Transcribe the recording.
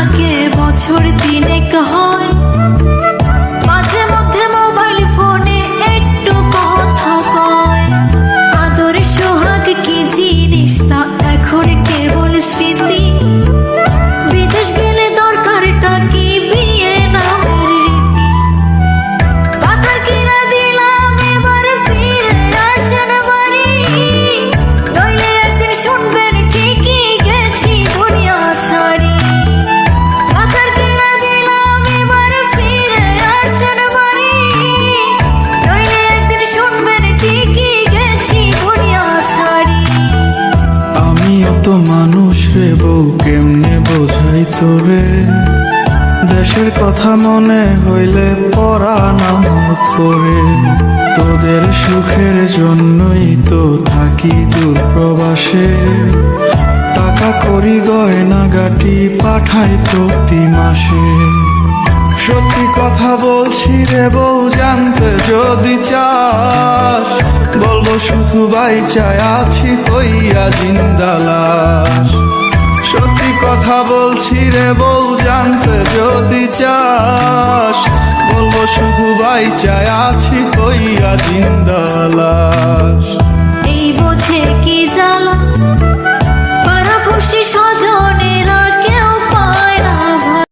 থাকে বছর তিনেক হয়, মাঝে মধ্যে মোবাইল ফোনে একটু কথা কয়। আদর সোহাগ কি জিনিস তা এখন কেবল স্মৃতি, বিদেশ গেলে দরকারটা কি বিয়ে নামের রীতি। পাথর কিনা দিলাম এবার ফিরে আসেন বাড়ি, নইলে একদিন শুনবেন ঠিকই গেছি দুনিয়া ছাড়ি। পাথর কিনা দিলাম এবার ফিরে আসেন বাড়ি, নইলে একদিন শুনবেন ঠিকই গেছি দুনিয়া ছাড়ি। আমিও তো মানুষ রে বউ, কেমনে বোঝাই তোরে, দেশের কথা মনে হইলে পরাণ আমার করে। তোদের সুখের জন্যই তো থাকি দূর প্রবাসে, টাকা করি গয়না গাটি পাঠাই প্রতি মাসে। সত্যি কথা বলছি রে বউ, জানতে যদি চাস, বলবো শুধু বাইচায় আছি কইয়া জিন্দা লাশ। সত্যি কথা বলছি রে বউ, জানতে যদি চাস, বলবো শুধু বাইচায় আছি কইয়া জিন্দা লাশ।